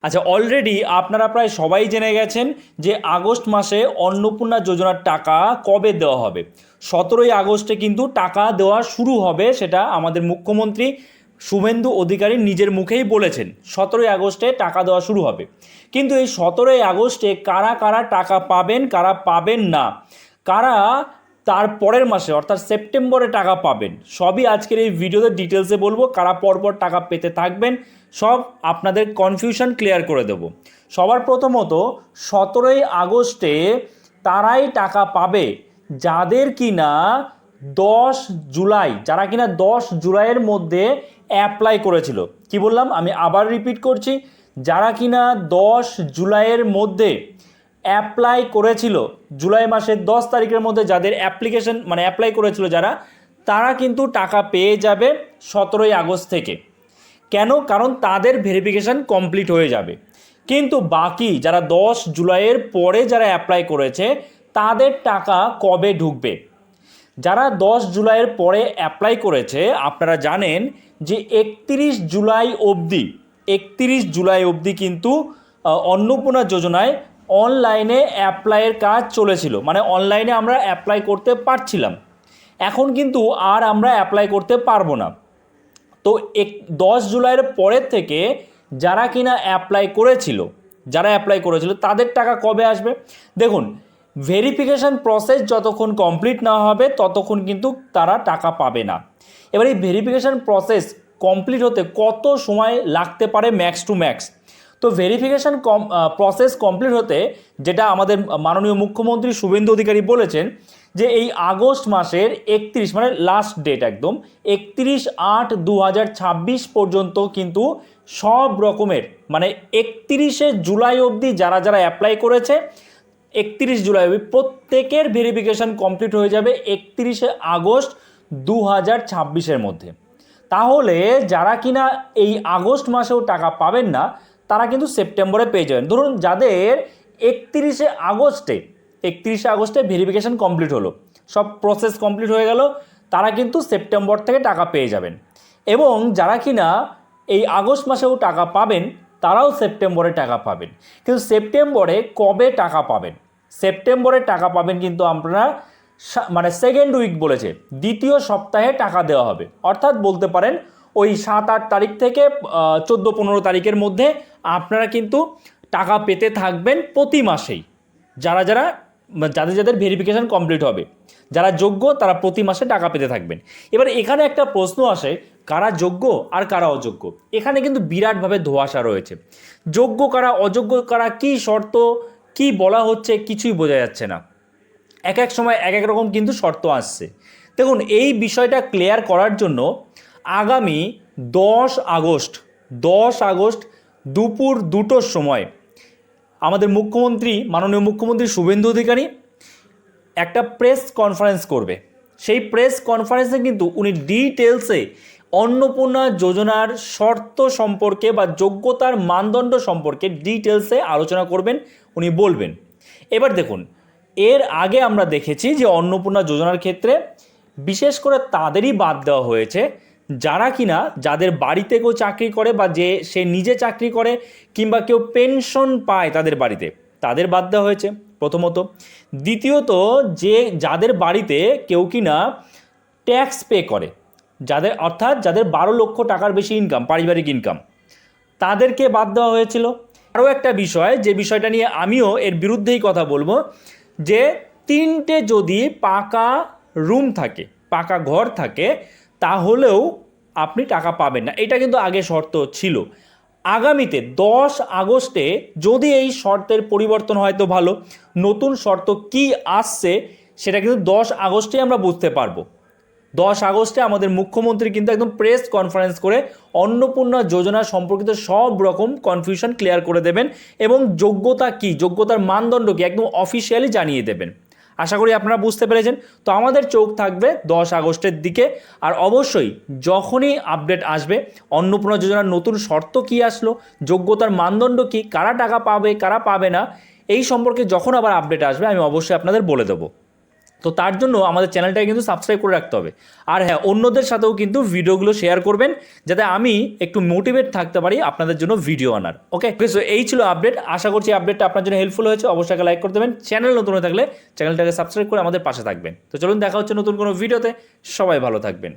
আচ্ছা, অলরেডি আপনারা প্রায় সবাই জেনে গেছেন যে আগস্ট মাসে অন্নপূর্ণা যোজনার টাকা কবে দেওয়া হবে। 17ই আগস্টে কিন্তু টাকা দেওয়া শুরু হবে, সেটা আমাদের মুখ্যমন্ত্রী শুভেন্দু অধিকারী নিজের মুখেই বলেছেন 17ই আগস্টে টাকা দেওয়া শুরু হবে। কিন্তু এই 17ই আগস্টে কারা কারা টাকা পাবেন, কারা পাবেন না, কারা তার পরের মাসে অর্থাৎ সেপ্টেম্বরে টাকা পাবেন, সবই আজকের এই ভিডিওতে ডিটেলসে বলবো। কারা পরপর টাকা পেতে থাকবেন সব আপনাদের কনফিউশন ক্লিয়ার করে দেব। সবার প্রথমত 17ই আগস্টে তারাই টাকা পাবে যাদের কিনা 10 জুলাই, যারা কিনা 10 জুলাইয়ের মধ্যে অ্যাপ্লাই করেছিল। কি বললাম, আমি আবার রিপিট করছি, যারা কিনা 10 জুলাইয়ের মধ্যে অ্যাপ্লাই করেছিল, জুলাই মাসের 10 তারিখের মধ্যে যাদের অ্যাপ্লিকেশন অ্যাপ্লাই করেছিল যারা, তারা কিন্তু টাকা পেয়ে যাবে 17ই আগস্ট থেকে। কেন? কারণ তাদের ভেরিফিকেশান কমপ্লিট হয়ে যাবে। কিন্তু বাকি যারা 10 জুলাইয়ের পরে যারা অ্যাপ্লাই করেছে তাদের টাকা কবে ঢুকবে? যারা 10 জুলাইয়ের পরে অ্যাপ্লাই করেছে আপনারা জানেন যে 31 জুলাই অবধি কিন্তু অন্নপূর্ণা যোজনায় অনলাইনে অ্যাপ্লাইয়ের কাজ চলেছিল, অনলাইনে আমরা অ্যাপ্লাই করতে পারছিলাম। এখন কিন্তু আর আমরা অ্যাপ্লাই করতে পারবো না। তো 10 জুলাইয়ের পরের থেকে যারা কিনা অ্যাপ্লাই করেছিল তাদের টাকা কবে আসবে? দেখুন, ভেরিফিকেশান প্রসেস যতক্ষণ কমপ্লিট না হবে ততক্ষণ কিন্তু তারা টাকা পাবে না। এবার এই ভেরিফিকেশান প্রসেস কমপ্লিট হতে কত সময় লাগতে পারে ম্যাক্স টু ম্যাক্স? তো ভেরিফিকেশান প্রসেস কমপ্লিট হতে যেটা আমাদের মাননীয় মুখ্যমন্ত্রী শুভেন্দু অধিকারী বলেছেন যে এই আগস্ট মাসের 31 লাস্ট ডেট, একদম 31/8/2026 পর্যন্ত কিন্তু সব রকমের 31শে জুলাই অবধি যারা যারা অ্যাপ্লাই করেছে 31 জুলাই অবধি প্রত্যেকের ভেরিফিকেশান কমপ্লিট হয়ে যাবে 31শে আগস্ট 2026-এর মধ্যে। তাহলে যারা কিনা এই আগস্ট মাসেও টাকা পাবেন না তারা কিন্তু সেপ্টেম্বরে পেয়ে যাবেন। ধরুন যাদের 31শে আগস্টে ভেরিফিকেশান কমপ্লিট হলো, সব প্রসেস কমপ্লিট হয়ে গেল, তারা কিন্তু সেপ্টেম্বর থেকে টাকা পেয়ে যাবেন। এবং যারা কিনা এই আগস্ট মাসেও টাকা পাবেন তারাও সেপ্টেম্বরে টাকা পাবেন। কিন্তু সেপ্টেম্বরে কবে টাকা পাবেন? সেপ্টেম্বরে টাকা পাবেন কিন্তু আপনারা সেকেন্ড উইক বলেছে, দ্বিতীয় সপ্তাহে টাকা দেওয়া হবে। অর্থাৎ বলতে পারেন ওই 7-8 তারিখ থেকে 14-15 তারিখের মধ্যে আপনারা কিন্তু টাকা পেতে থাকবেন প্রতি মাসেই। যাদের ভেরিফিকেশান কমপ্লিট হবে, যারা যোগ্য তারা প্রতি মাসে টাকা পেতে থাকবেন। এবার এখানে একটা প্রশ্ন আসে, কারা যোগ্য আর কারা অযোগ্য? এখানে কিন্তু বিরাটভাবে ধোঁয়াশা রয়েছে। যোগ্য কারা, অযোগ্য কারা, কী শর্ত, কি বলা হচ্ছে কিছুই বোঝা যাচ্ছে না। এক এক সময় এক এক রকম কিন্তু শর্ত আসছে। দেখুন, এই বিষয়টা ক্লিয়ার করার জন্য আগামী 10 আগস্ট দুপুর 2টোর সময় আমাদের মাননীয় মুখ্যমন্ত্রী শুভেন্দু অধিকারী একটা প্রেস কনফারেন্স করবে। সেই প্রেস কনফারেন্সে কিন্তু উনি ডিটেলসে অন্নপূর্ণা যোজনার শর্ত সম্পর্কে বা যোগ্যতার মানদণ্ড সম্পর্কে ডিটেলসে আলোচনা করবেন, উনি বলবেন। এবার দেখুন, এর আগে আমরা দেখেছি যে অন্নপূর্ণা যোজনার ক্ষেত্রে বিশেষ করে তাদেরই বাদ দেওয়া হয়েছে যারা কিনা যাদের বাড়িতে কেউ চাকরি করে বা সে নিজে চাকরি করে কিংবা কেউ পেনশন পায় তাদের বাড়িতে, তাদের বাদ দেওয়া হয়েছে প্রথমত। দ্বিতীয়ত, যাদের বাড়িতে কেউ কিনা ট্যাক্স পে করে, অর্থাৎ যাদের 12 লক্ষ টাকার বেশি ইনকাম, পারিবারিক ইনকাম, তাদেরকে বাদ দেওয়া হয়েছিল। আরও একটা বিষয়, যে বিষয়টা নিয়ে আমিও এর বিরুদ্ধেই কথা বলবো, যে 3টে যদি পাকা রুম থাকে, পাকা ঘর থাকে, তাহলেও আপনি টাকা পাবেন না। এটা কিন্তু আগে শর্ত ছিল। আগামীতে 10 আগস্টে যদি এই শর্তের পরিবর্তন হয় তো ভালো। নতুন শর্ত কি আসছে সেটা কিন্তু 10 আগস্টেই আমরা বুঝতে পারবো। 10 আগস্টে আমাদের মুখ্যমন্ত্রী কিন্তু একদম প্রেস কনফারেন্স করে অন্নপূর্ণা যোজনা সম্পর্কিত সব রকম কনফিউশন ক্লিয়ার করে দেবেন এবং যোগ্যতা কি, যোগ্যতার মানদণ্ড কি একদম অফিসিয়ালি জানিয়ে দেবেন। আশা করি আপনারা বুঝতে পেরেছেন। তো আমাদের চোখ থাকবে 10 আগস্টের দিকে। আর অবশ্যই যখনই আপডেট আসবে অন্নপূর্ণা যোজনার নতুন শর্ত কি আসলো, যোগ্যতার মানদণ্ড কি, কারা টাকা পাবে কারা পাবে না, এই সম্পর্কে যখন আবার আপডেট আসবে আমি অবশ্যই আপনাদের বলে দেবো। তো তার জন্য আমাদের চ্যানেলটাকে কিন্তু সাবস্ক্রাইব করে রাখতে হবে। আর হ্যাঁ, অন্যদের সাথেও কিন্তু ভিডিওগুলো শেয়ার করবেন, যাতে আমি একটু মোটিভেট থাকতে পারি আপনাদের জন্য ভিডিও আনার। ওকে, সো এই ছিল আপডেট। আশা করছি আপডেটটা আপনার জন্য হেল্পফুল হয়েছে। অবশ্যই লাইক করে দেবেন। চ্যানেল নতুন হয়ে থাকলে চ্যানেলটাকে সাবস্ক্রাইব করে আমাদের পাশে থাকবেন। তো চলুন, দেখা হচ্ছে নতুন কোনো ভিডিওতে। সবাই ভালো থাকবেন।